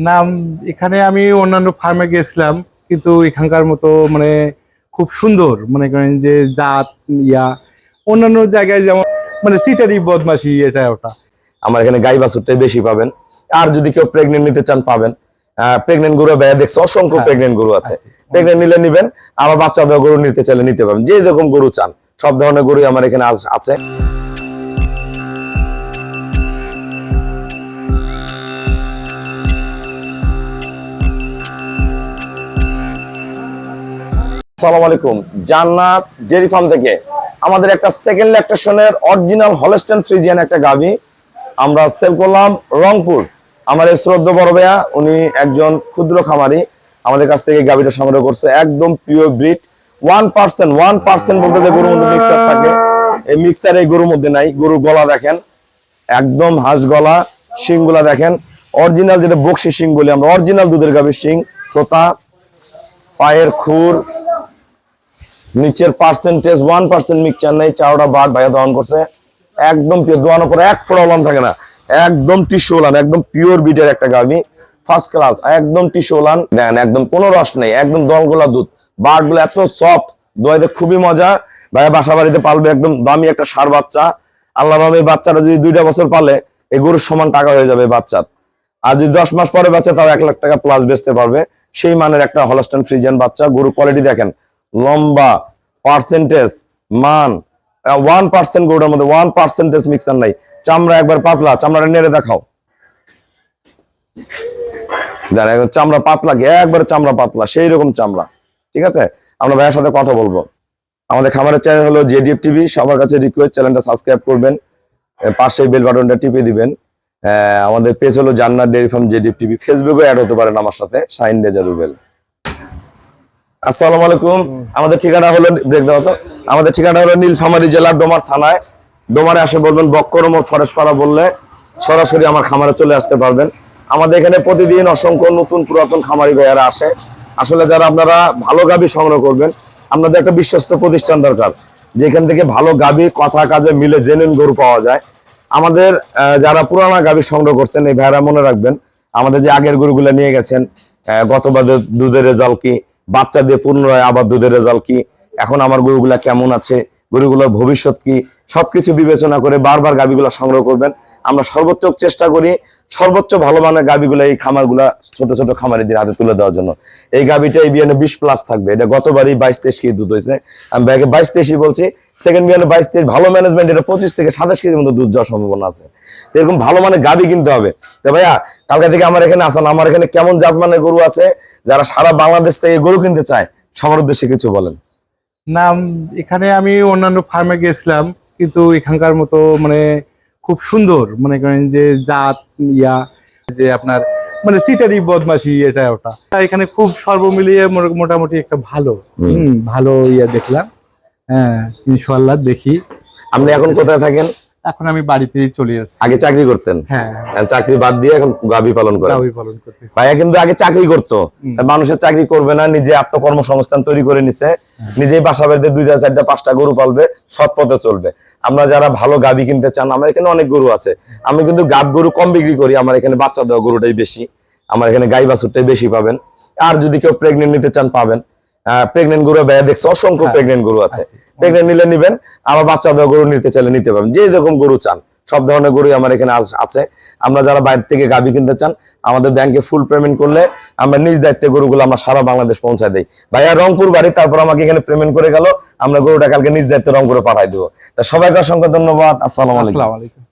না, এখানে আমি অন্যান্য ফার্মে গেছিলাম, কিন্তু এখানকার মতো মানে খুব সুন্দর মনে করেন যে জাত অন্যান্য জায়গায় যেমন মানে চিটারি বদমাশি এটা ওটা। আমার এখানে গাই বাছুরটাই বেশি পাবেন। আর যদি কেউ প্রেগনেন্ট নিতে চান পাবেন। প্রেগনেন্ট গরু ভাইয়া দেখছে অসংখ্য প্রেগনেন্ট গরু আছে। প্রেগনেন্ট নিলে নিবেন, আবার বাচ্চা দেওয়া গরু নিতে চাইলে নিতে পারবেন। যে রকম গরু চান সব ধরনের গরুই আমার এখানে আছে। আসসালামু আলাইকুম, জান্নাত ডেয়ারি ফার্ম থেকে আমাদের একটা সেকেন্ড ল্যাকটেশনের অরিজিনাল হলস্টেইন ফ্রিজিয়ান একটা গাভী আমরা সেল করলাম রংপুর। আমার এই শ্রদ্ধা বড় ভাইয়া, উনি একজন ক্ষুদ্র খামারি, আমাদের কাছ থেকে গাভীটা সংগ্রহ করছে। একদম পিওর ব্রিড 1% বলতে যে গরুর মধ্যে মিক্সার থাকে, এই মিক্সার এই গরুর মধ্যে নাই। গরুর গলা দেখেন, একদম হাঁস গলা। শিংগুলা দেখেন অরিজিনাল, যেটা বকশি শিং বলি আমরা, অরিজিনাল দুধের গাভীর শিং। তোতা পায়ের খুর, নিচের পার্সেন্টেজ 1% মিক্সচার নেই। চারটা বাট ভাইয়া দহন করছে, একদম পিওর। দোয়ানোর পরে এক ফোঁটা ওলান থাকে না, একদম টিস্যু ওলান, একদম পিওর বিটের একটা গাভী, ফার্স্ট ক্লাস, একদম টিস্যু ওলান। দেখেন একদম কোনো রস নেই, একদম দলগোলা দুধ। বাট গুলো এত সফট, দোয়াইতে খুবই মজা। ভাইয়া বাসা বাড়িতে পালবে, একদম দামি একটা ষাঁড় বাচ্চা। আল্লাহ রহমতে এই বাচ্চাটা যদি 2টা বছর পালে এই গরুর সমান টাকা হয়ে যাবে বাচ্চার। আর যদি 10 মাস পরে বাচ্চা, তাও 1 লাখ টাকা প্লাস বেচতে পারবে। সেই মানের একটা হলস্টেইন ফ্রিজিয়ান বাচ্চা। গরুর কোয়ালিটি দেখেন, লম্বা, পার্সেন্টেজ, মান 1% গরুটার মধ্যে 1% মিক্সার নাই। চামড়া একবার পাতলা, চামড়াটা নেড়ে দেখাও। দেখেন চামড়া পাতলা, একবারে চামড়া পাতলা, সেই রকম চামড়া। ঠিক আছে, আমরা ভাইয়ের সাথে কথা বলবো। আমাদের খামারের চ্যানেল হলো জেডিএফ টিভি। সবার কাছে রিকোয়েস্ট, চ্যানেলটা সাবস্ক্রাইব করবেন, পাশে বেল বাটনটা টিপে দিবেন। আমাদের পেজ হলো জান্নাত ডেয়ারি ফার্ম জেডিএফ টিভি। ফেসবুকে অ্যাড হতে পারেন আমার সাথে, শাহিন রেজা রুবেল। আসসালামু আলাইকুম। আমাদের ঠিকানা হলো, ব্রেক দাও তো। আমাদের ঠিকানা হলো নীলফামারী জেলার ডোমার থানায়। ডোমারে আসে বলবেন বক্করমোড় ফরেস্ট পাড়া বললে সরাসরি আমার খামারে চলে আসতে পারবেন। আমাদের এখানে প্রতিদিন অসংখ্য নতুন পুরাতন খামারি ভাইয়ারা আসে। আসলে যারা আপনারা ভালো গাভী সংগ্রহ করবেন, আপনাদের একটা বিশ্বস্ত প্রতিষ্ঠান দরকার, যেখান থেকে ভালো গাভী কথা কাজে মিলে জেনুইন গরু পাওয়া যায়। আমাদের যারা পুরানা গাভী সংগ্রহ করছেন, এই ভাইয়ারা মনে রাখবেন, আমাদের যে আগের গরুগুলো নিয়ে গেছেন, গতবার দুধের রেজাল্ট কি, বাচ্চা দিয়ে পুনরায় আবার দুধের রেজাল্ট কি, এখন আমার গরুগুলা কেমন আছে, গরুগুলোর ভবিষ্যৎ কি, সবকিছু বিবেচনা করে বারবার গাভীগুলা সংগ্রহ করবেন। আমরা সর্বোচ্চ চেষ্টা করি সর্বোচ্চ ভালো মানের গাভীগুলা এই খামারগুলা ছোট ছোট খামারিদের হাতে তুলে দেওয়ার জন্য। এই গাভীটা এই বিয়ানে 20+ থাকবে। এটা গতবারই 22-23 কেজি দুধ হয়েছে। আমি ভাইকে 22-23 বলছি, সেকেন্ড বিয়ানে 22-23, ভালো ম্যানেজমেন্ট এটা 25 থেকে 27 কেজির মতো দুধ যাওয়ার সম্ভাবনা আছে। এরকম ভালো মানের গাভী কিনতে হবে। তো ভাইয়া কালকে থেকে আমার এখানে আসেন, আমার এখানে কেমন জাত মানের গরু আছে, যারা সারা বাংলাদেশ থেকে গরু কিনতে চায় সবার উদ্দেশ্যে কিছু বলেন। না, এখানে আমি অন্যান্য ফার্মে গেছিলাম, কিন্তু এখানকার মতো মানে খুব সুন্দর মনে করেন যে জাত যে আপনার মানে চিটারি বদমাশি এটা ওটা। এখানে খুব সর্বমিলিয়ে মোটামুটি একটা ভালো ভালো দেখলাম। হ্যাঁ, ইনশাআল্লাহ দেখি। আপনি এখন কোথায় থাকেন? এখন আমি বাড়িতেই চলে যাচ্ছি। আগে চাকরি করতেন? হ্যাঁ, চাকরি বাদ দিয়ে এখন গাভী পালন করেন। ভাইয়া কিন্তু আগে চাকরি করতো, মানুষের চাকরি করবে না, নিজে আত্মকর্মসংস্থান তৈরি করে নিছে। নিজেই বাসা বাড়িতে 2টা 4টা 5টা গরু পালবে, সৎ পথে চলবে। আমরা যারা ভালো গাভী কিনতে চান, আমার এখানে অনেক গরু আছে। আমি কিন্তু গাব গরু কম বিক্রি করি, আমার এখানে বাচ্চা দেওয়া গরুটাই বেশি। আমার এখানে গাই বাছুরটাই বেশি পাবেন। আর যদি কেউ প্রেগনেন্ট নিতে চান পাবেন। প্রেগনেন্ট গরু ভাইয়া দেখছে অসংখ্য প্রেগনেন্ট গরু আছে। প্রেগনেন্ট নিলে নিবেন, আবার বাচ্চা দেওয়া গরু নিতে চাইলে নিতে পারবেন। যে রকম গরু চান সব ধরনের গরুই আমার এখানে আছে। আমরা যারা বাইরে থেকে গাভী কিনতে চান, আমাদের ব্যাংকে ফুল পেমেন্ট করলে আমরা নিজ দায়িত্বে গরুগুলো আমরা সারা বাংলাদেশ পৌঁছায় দেই। ভাইয়া রংপুর বাড়ি, তারপর আমাকে এখানে পেমেন্ট করে গেল, আমরা গরুটা কালকে নিজ দায়িত্বে রংপুরে পাঠাই দেবো। তা সবাইকে অসংখ্য ধন্যবাদ। আসসালামু আলাইকুম।